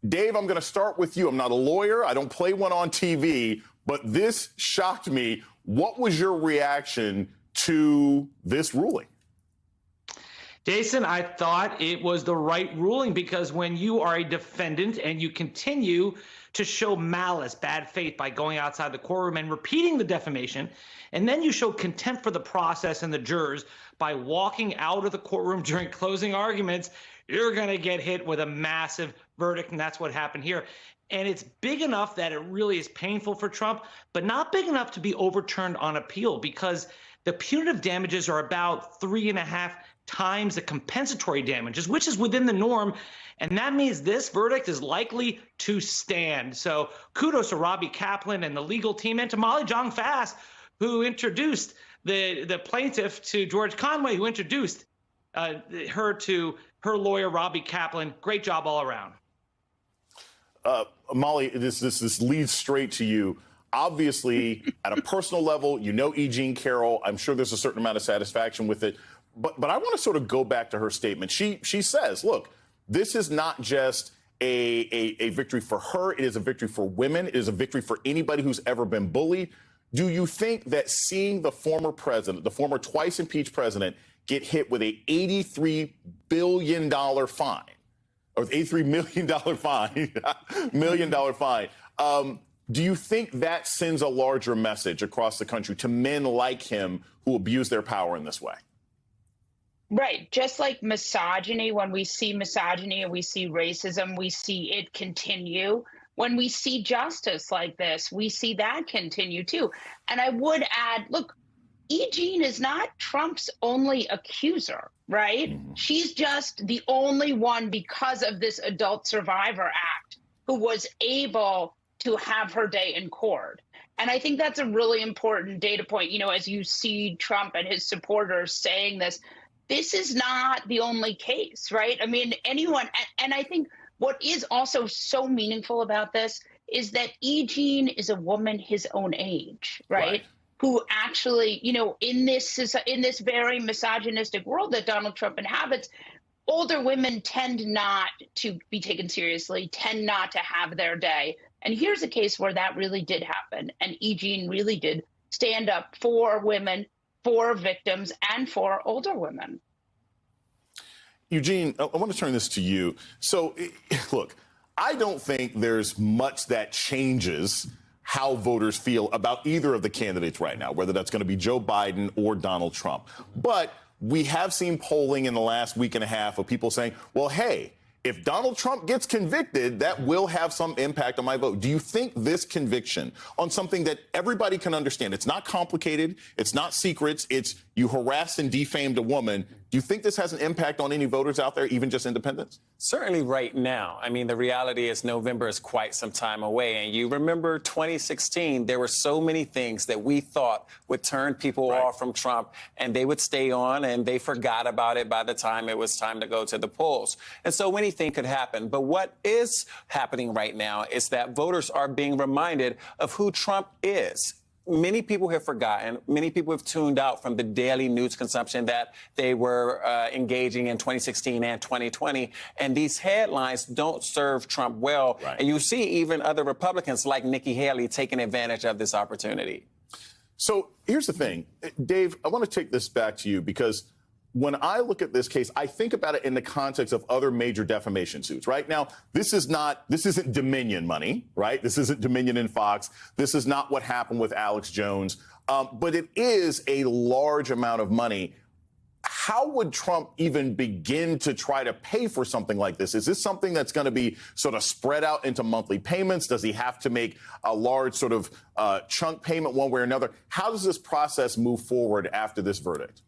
Dave, I'm going to start with you. I'm not a lawyer. I don't play one on TV, but this shocked me. What was your reaction to this ruling? Jason, I thought it was the right ruling because when you are a defendant and you continue to show malice, bad faith by going outside the courtroom and repeating the defamation, and then you show contempt for the process and the jurors by walking out of the courtroom during closing arguments, you're going to get hit with a massive verdict, and that's what happened here. And it's big enough that it really is painful for Trump, but not big enough to be overturned on appeal because the punitive damages are about 3.5 times the compensatory damages, which is within the norm. And that means this verdict is likely to stand. So kudos to Robbie Kaplan and the legal team and to Molly Jong-Fast, who introduced the plaintiff to George Conway, who introduced her to her lawyer, Robbie Kaplan. Great job all around. Molly, this leads straight to you. Obviously, at a personal level, you know E. Jean Carroll. I'm sure there's a certain amount of satisfaction with it. But I want to sort of go back to her statement. She says, look, this is not just a victory for her. It is a victory for women. It is a victory for anybody who's ever been bullied. Do you think that seeing the former president, the former twice impeached president, get hit with a $83 billion fine, or $83 million fine, do you think that sends a larger message across the country to men like him who abuse their power in this way? Right. Just like misogyny, when we see misogyny and we see racism, we see it continue. When we see justice like this, we see that continue too. And I would add, look, E. Jean is not Trump's only accuser, right? Mm-hmm. She's just the only one because of this Adult Survivor Act who was able to have her day in court. And I think that's a really important data point, you know, as you see Trump and his supporters saying this is not the only case, right? I mean, anyone, and I think what is also so meaningful about this is that E. Jean is a woman his own age, right? Who actually, you know, in this very misogynistic world that Donald Trump inhabits, older women tend not to be taken seriously, tend not to have their day. And here's a case where that really did happen. And E. Jean really did stand up for women, for victims, and for older women. Eugene, I want to turn this to you. So, look, I don't think there's much that changes how voters feel about either of the candidates right now, whether that's going to be Joe Biden or Donald Trump. But we have seen polling in the last week and a half of people saying, well, hey, if Donald Trump gets convicted, that will have some impact on my vote. Do you think this conviction on something that everybody can understand, it's not complicated, it's not secrets, it's you harassed and defamed a woman, do you think this has an impact on any voters out there, even just independents? Certainly right now. I mean, the reality is November is quite some time away. And you remember 2016, there were so many things that we thought would turn people off from Trump, and they would stay on, and they forgot about it by the time it was time to go to the polls. And so anything could happen. But what is happening right now is that voters are being reminded of who Trump is. Many people have forgotten. Many people have tuned out from the daily news consumption that they were engaging in 2016 and 2020. And these headlines don't serve Trump well. And you see even other Republicans like Nikki Haley taking advantage of this opportunity. So here's the thing. Dave, I want to take this back to you because when I look at this case, I think about it in the context of other major defamation suits. Right now, this isn't Dominion money, right? This isn't Dominion and Fox. This is not what happened with Alex Jones, but it is a large amount of money. How would Trump even begin to try to pay for something like this? Is this something that's going to be sort of spread out into monthly payments? Does he have to make a large sort of chunk payment one way or another? How does this process move forward after this verdict?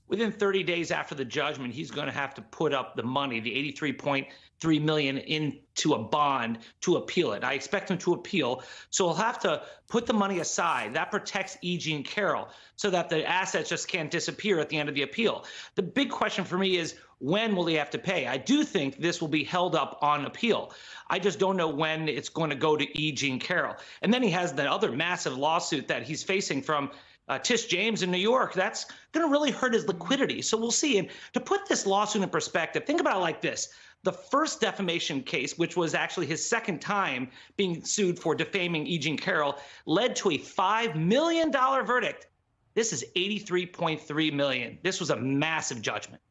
Within 30 days after the judgment, he's going to have to put up the money, the $83.3 million, into a bond to appeal it. I expect him to appeal, so he'll have to put the money aside. That protects E. Jean Carroll so that the assets just can't disappear at the end of the appeal. The big question for me is, when will he have to pay? I do think this will be held up on appeal. I just don't know when it's going to go to E. Jean Carroll. And then he has the other massive lawsuit that he's facing from Tish James in New York. That's going to really hurt his liquidity. So we'll see. And to put this lawsuit in perspective, think about it like this. The first defamation case, which was actually his second time being sued for defaming E. Jean Carroll, led to a $5 million verdict. This is $83.3 million. This was a massive judgment.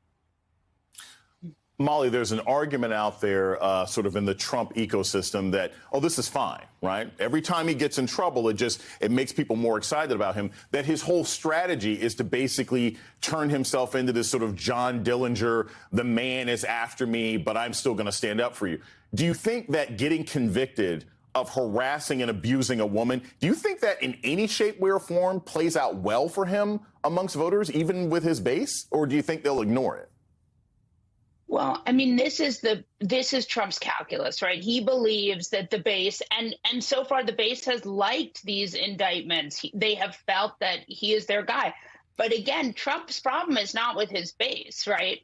Molly, there's an argument out there sort of in the Trump ecosystem that, oh, this is fine, right? Every time he gets in trouble, it makes people more excited about him, that his whole strategy is to basically turn himself into this sort of John Dillinger, the man is after me, but I'm still going to stand up for you. Do you think that getting convicted of harassing and abusing a woman, do you think that in any shape, way, or form plays out well for him amongst voters, even with his base? Or do you think they'll ignore it? Well, I mean, this is Trump's calculus, right? He believes that the base, and so far the base has liked these indictments. They have felt that he is their guy. But again, Trump's problem is not with his base, right?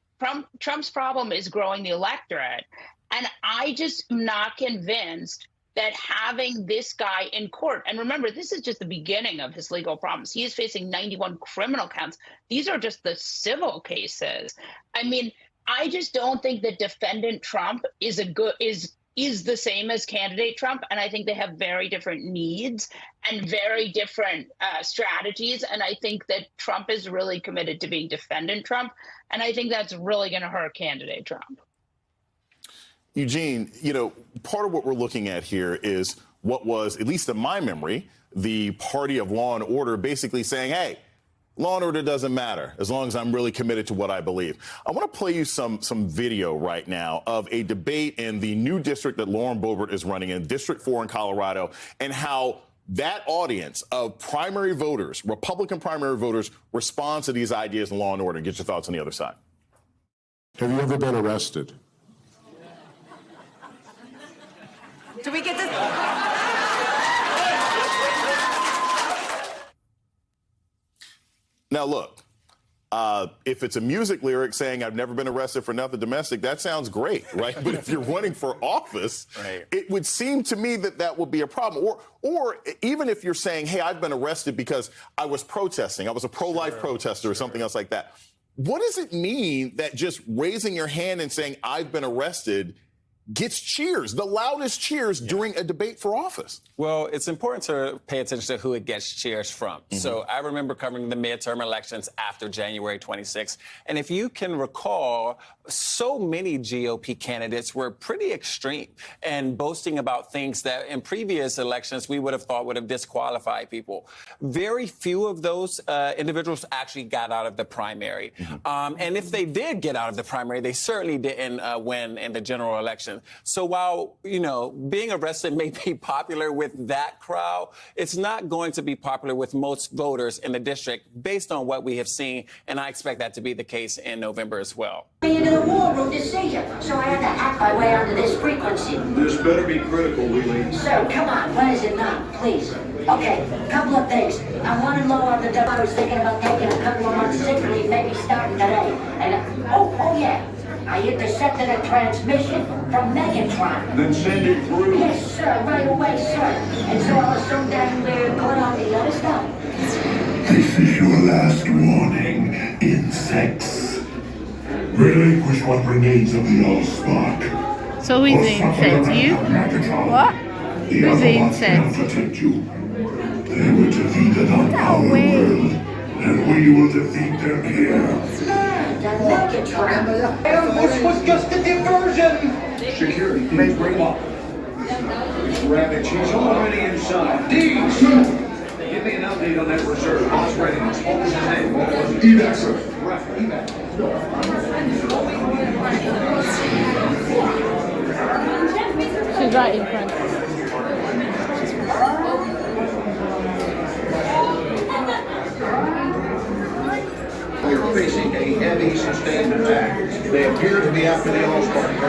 Trump's problem is growing the electorate. And I just am not convinced that having this guy in court, and remember, this is just the beginning of his legal problems. He is facing 91 criminal counts. These are just the civil cases. I mean, I just don't think that defendant Trump is the same as candidate Trump, and I think they have very different needs and very different strategies. And I think that Trump is really committed to being defendant Trump, and I think that's really going to hurt candidate Trump. Eugene, part of what we're looking at here is what was, at least in my memory, the party of law and order basically saying, hey, law and order doesn't matter as long as I'm really committed to what I believe. I want to play you some video right now of a debate in the new district that Lauren Boebert is running in, District 4 in Colorado, and how that audience of primary voters, Republican primary voters, responds to these ideas in law and order. Get your thoughts on the other side. Have you ever been arrested? Do we get this? Now, look, if it's a music lyric saying I've never been arrested for nothing domestic, that sounds great, right? But if you're running for office, right, it would seem to me that that would be a problem. Or even if you're saying, hey, I've been arrested because I was protesting, I was a pro-life protester or something else like that. What does it mean that just raising your hand and saying I've been arrested gets cheers, the loudest cheers during a debate for office? Well, it's important to pay attention to who it gets cheers from. So I remember covering the midterm elections after January 26th. And if you can recall, so many GOP candidates were pretty extreme and boasting about things that in previous elections we would have thought would have disqualified people. Very few of those individuals actually got out of the primary. And if they did get out of the primary, they certainly didn't win in the general election. So while, being arrested may be popular with that crowd, it's not going to be popular with most voters in the district based on what we have seen. And I expect that to be the case in November as well. Into the war room to see you, so I had to hack my way onto this frequency. This better be critical, Wheelie. So, come on, what is it now, please? Okay, couple of things. I wanted low on the double. I was thinking about taking a couple of months sick leave, maybe starting today. And, oh yeah. I intercepted a transmission from Megatron. Then send it through. Yes, sir, right away, sir. And so I was so damn caught on the other stuff. This is your last warning, insects. Relinquish what remains of the Allspark. So who's the insect? You? What? Who's the insect? Protect you. They were defeated on our world, and we will defeat them here. This was just a diversion. Security teams bring up. Rabbit, she's already inside. Deeds. Give me an update on that reserve. Boss readiness. What was his name? Evac, sir. Right, evac. She's right in front. We are facing a heavy sustained attack. They appear to be after the Allspark.